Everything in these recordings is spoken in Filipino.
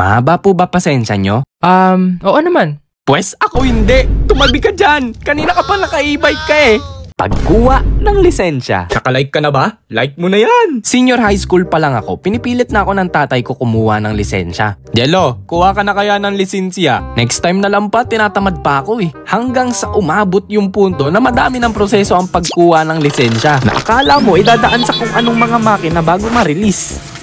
Mahaba po ba pasensya nyo? Oo naman. Pwes ako hindi. Tumabi ka dyan. Kanina ka pa naka-e-bike ka eh. Pagkuha ng lisensya. Naka-like ka na ba? Like mo na yan. Senior high school pa lang ako. Pinipilit na ako ng tatay ko kumuha ng lisensya. Jello, kuha ka na kaya ng lisensya? Next time na lang pa, tinatamad pa ako eh. Hanggang sa umabot yung punto na madami ng proseso ang pagkuha ng lisensya. Na akala mo, idadaan sa kung anong mga makina bago ma-release.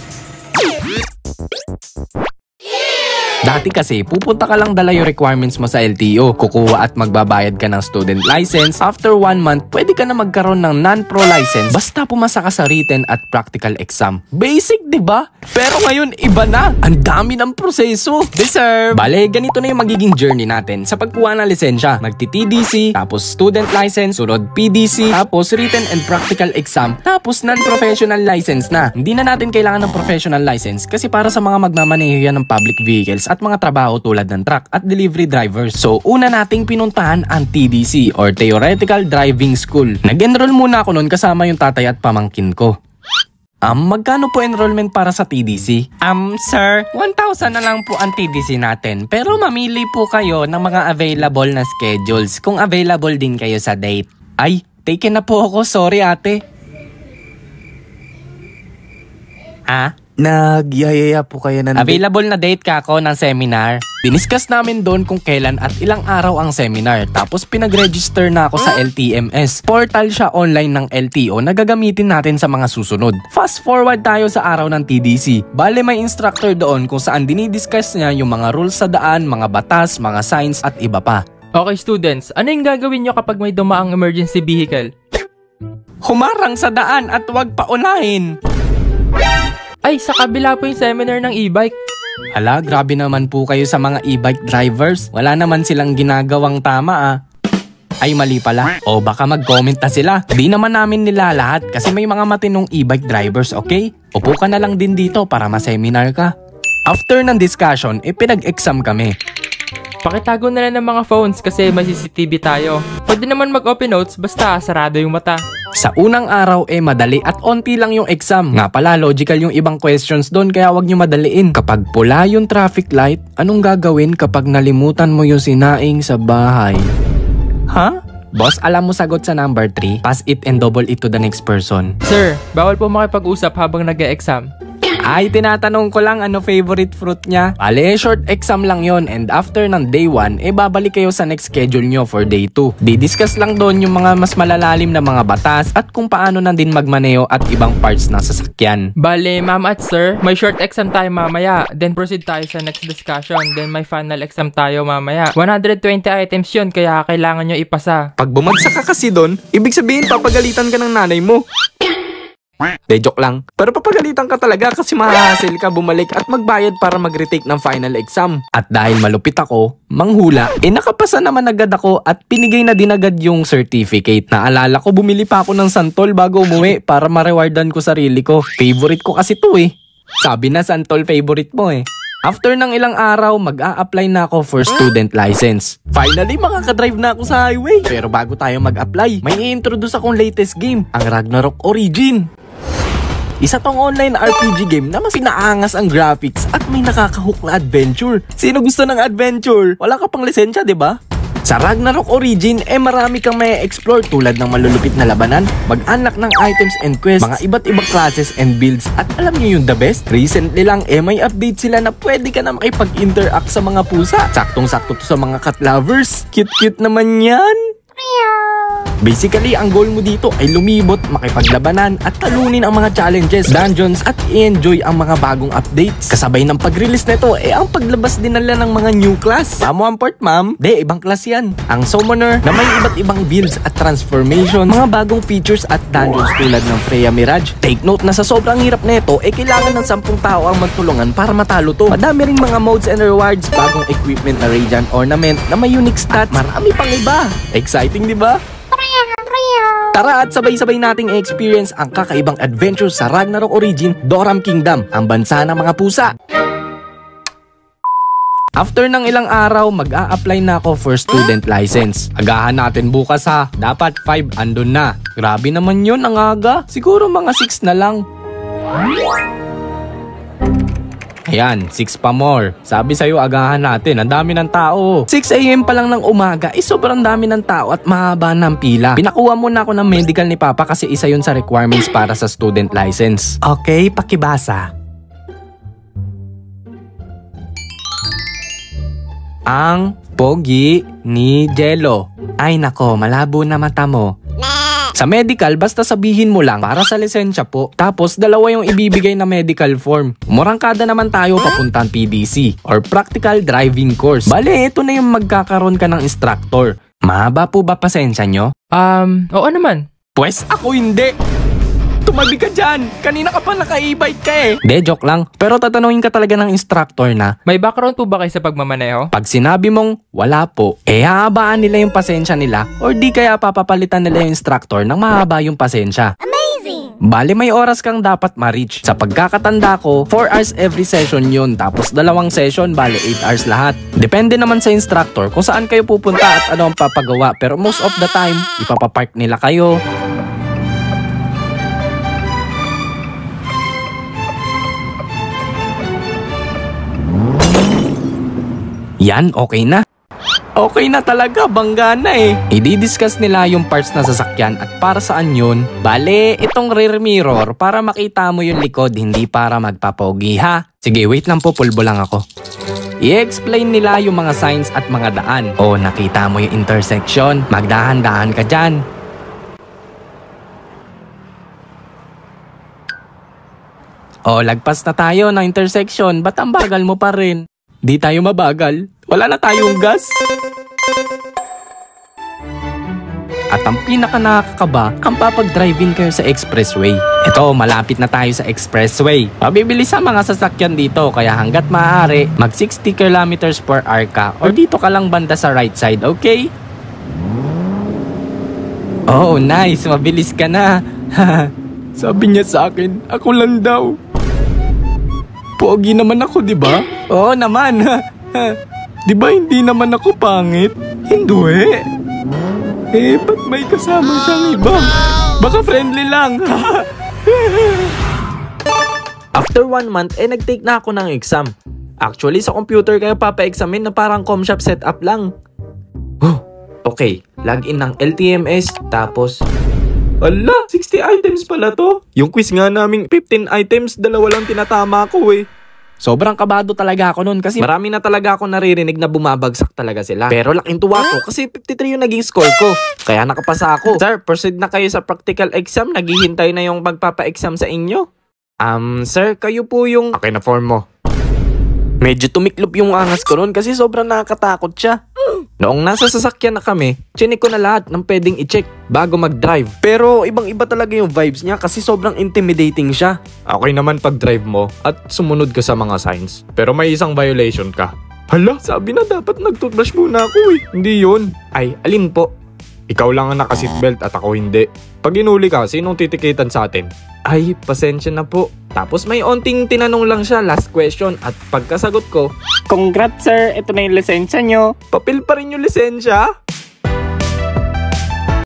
Dati kasi, pupunta ka lang dala yung requirements mo sa LTO, kukuha at magbabayad ka ng student license. After 1 month, pwede ka na magkaroon ng non-pro license basta pumasa ka sa written at practical exam. Basic, di ba? Pero ngayon, iba na. Ang dami ng proseso. Deserve! Bale, ganito na yung magiging journey natin sa pagkuha ng lisensya. Magti-TDC, tapos student license, sunod PDC, tapos written and practical exam, tapos non-professional license na. Hindi na natin kailangan ng professional license kasi para sa mga magmamaneho yan ng public vehicles at mga trabaho tulad ng truck at delivery drivers. So, una nating pinuntahan ang TDC or Theoretical Driving School. Nag-enroll muna ako noon kasama yung tatay at pamangkin ko. Magkano po enrollment para sa TDC? Sir, 1,000 na lang po ang TDC natin. Pero mamili po kayo ng mga available na schedules kung available din kayo sa date. Ay, taken na po ako. Sorry ate. Nagyayaya po kayo ng available na date ka ako ng seminar. Diniscuss namin doon kung kailan at ilang araw ang seminar. Tapos pinag-register na ako sa LTMS. Portal siya online ng LTO na gagamitin natin sa mga susunod. Fast forward tayo sa araw ng TDC. Bale may instructor doon kung saan dinidiscuss niya yung mga rules sa daan, mga batas, mga signs at iba pa. Okay students, ano yung gagawin nyo kapag may dumaang emergency vehicle? Humarang sa daan at huwag paunahin. Ay, sa kabila po yung seminar ng e-bike. Hala, grabe naman po kayo sa mga e-bike drivers. Wala naman silang ginagawang tama Ay, mali pala. O baka mag-comment na sila. Di naman namin nila lahat kasi may mga matinong e-bike drivers, okay? Upo ka na lang din dito para ma-seminar ka. After ng discussion, pinag-exam kami. Pakitago na lang ng mga phones kasi may CCTV tayo. Pwede naman mag-open notes basta sarado yung mata. Sa unang araw madali at onti lang yung exam. Nga pala, logical yung ibang questions doon kaya wag nyo madaliin. Kapag pula yung traffic light, anong gagawin kapag nalimutan mo yung sinaing sa bahay? Boss, alam mo sagot sa number 3? Pass it and double it to the next person. Sir, bawal po makipag-usap habang nag-e-exam. Ay, tinatanong ko lang ano favorite fruit niya. Bale, short exam lang yon and after ng day 1, babalik kayo sa next schedule nyo for day 2. Di-discuss lang doon yung mga mas malalalim na mga batas at kung paano na din magmaneho at ibang parts ng sasakyan. Bale, ma'am at sir, may short exam tayo mamaya. Then proceed tayo sa next discussion. Then may final exam tayo mamaya. 120 items yun, kaya kailangan nyo ipasa. Pag bumagsak ka kasi doon, ibig sabihin papagalitan ka ng nanay mo. De, joke lang. Pero papagalitan ka talaga kasi mahahasil ka bumalik at magbayad para mag-retake ng final exam. At dahil malupit ako, manghula, nakapasa naman agad ako at pinigay na din agad yung certificate. Naalala ko, bumili pa ako ng santol bago umuwi para ma-rewardan ko sarili ko. Favorite ko kasi to Sabi na santol favorite mo After ng ilang araw, mag-a-apply na ako for student license. Finally, makakadrive na ako sa highway. Pero bago tayo mag-apply, may i-introduce akong latest game, ang Ragnarok Origin. Isa tong online RPG game na mas pinaangas ang graphics at may nakakahook na adventure. Sino gusto ng adventure? Wala ka pang lisensya, di ba? Sa Ragnarok Origin, marami kang may explore tulad ng malulupit na labanan, mag-unlock ng items and quests, mga iba't ibang classes and builds. At alam niyo yung the best? Recently lang, may update sila na pwede ka na makipag-interact sa mga pusa. Saktong-sakto to sa mga cat lovers. Cute-cute naman yan! Basically, ang goal mo dito ay lumibot, makipaglabanan at talunin ang mga challenges, dungeons at i-enjoy ang mga bagong updates. Kasabay ng pag-release nito, ang paglabas din nila ng mga new class. Mamo ang port, ma'am? De, ibang class yan. Ang Summoner na may iba't ibang builds at transformations, mga bagong features at dungeons tulad ng Freya Mirage. Take note na sa sobrang hirap nito, kailangan ng 10 tao ang magtulungan para matalo to. Madami ring mga modes and rewards, bagong equipment na Radiant Ornament na may unique stats, marami pang iba. Exciting, di ba? Tara at sabay-sabay nating i-experience ang kakaibang adventure sa Ragnarok Origin, Doram Kingdom, ang bansa ng mga pusa. After ng ilang araw, mag-a-apply na ako for student license. Agahan natin bukas dapat 5 andun na. Grabe naman yun, ang aga. Siguro mga 6 na lang. Ayan, 6 pa more. Sabi sa'yo, agahan natin. Ang dami ng tao. 6 AM pa lang ng umaga, sobrang dami ng tao at mahaba ng pila. Pinakuha muna ako ng medical ni Papa kasi isa yun sa requirements para sa student license. Okay, pakibasa. Ang pogi ni Jello. Ay nako, malabo na mata mo. Sa medical, basta sabihin mo lang para sa lisensya po. Tapos, dalawa yung ibibigay na medical form. Umurangkada naman tayo papuntang PDC or Practical Driving Course. Bale, ito na yung magkakaroon ka ng instructor. Mahaba po ba pasensya nyo? Oo naman. Pwes ako hindi. Tumabi ka dyan. Kanina ka pa naka-e-bike ka eh. De, joke lang. Pero tatanungin ka talaga ng instructor na, May background po ba kayo sa pagmamaneho? pag sinabi mong wala po, hahabaan nila yung pasensya nila or di kaya papapalitan nila yung instructor ng mahaba yung pasensya. Amazing! Bale may oras kang dapat ma-reach. Sa pagkakatanda ko, 4 hours every session yun. Tapos 2 session, bale 8 hours lahat. Depende naman sa instructor kung saan kayo pupunta at ano ang papagawa. Pero most of the time, ipapapark nila kayo. Yan, okay na. Okay na talaga, bangga na eh. I-discuss nila yung parts na sasakyan at para saan yun. Bale, itong rear mirror para makita mo yung likod, hindi para magpapogi ha. Sige, wait lang po, pulbo lang ako. I-explain nila yung mga signs at mga daan. O, nakita mo yung intersection, magdahan-dahan ka dyan. O, lagpas na tayo ng intersection, ba't ang bagal mo pa rin? Di tayo mabagal. Wala na tayong gas. At ang pinaka nakakaba, ang papag-driving kayo sa expressway. Ito, malapit na tayo sa expressway. Mabibilis ang mga sasakyan dito, kaya hanggat maaari, mag 60 km/h ka or dito ka lang banda sa right side, okay? Oh, nice. Mabilis ka na. Sabi niya sa akin, ako lang daw. Pogi naman ako, di ba? Oo naman. Di ba hindi naman ako pangit? Hindi. Ba't may kasama siyang iba? Baka friendly lang. After 1 month, nag-take na ako ng exam. Actually, sa computer kayo papa-examine na parang ComShop setup lang. Okay, login ng LTMS, tapos... Ala, 60 items pala to. Yung quiz nga naming 15 items, 2 lang tinatama ko eh. Sobrang kabado talaga ako nun kasi marami na talaga ako naririnig na bumabagsak talaga sila. Pero laking tuwa ko kasi 53 yung naging score ko. Kaya nakapasa ako. Sir, proceed na kayo sa practical exam. Naghihintay na yung magpapa-exam sa inyo. Sir, kayo po yung... Okay na form mo. Medyo tumiklop yung angas ko nun kasi sobrang nakakatakot siya. Noong nasa sasakyan na kami, chinik ko na lahat ng pwedeng i-check bago mag-drive. Pero ibang-iba talaga yung vibes niya kasi sobrang intimidating siya. Okay naman pag-drive mo at sumunod ka sa mga signs. Pero may isang violation ka. Hala, sabi na dapat nag-toothbrush muna ako eh. Hindi yun. Ay, alin po? Ikaw lang ang naka-seatbelt at ako hindi. Pag inuli ka, sinong titikitan sa atin? Ay, pasensya na po. Tapos may onting tinanong lang siya, last question. At pagkasagot ko, Congrats sir, ito na yung lisensya nyo. Papel pa rin yung lisensya?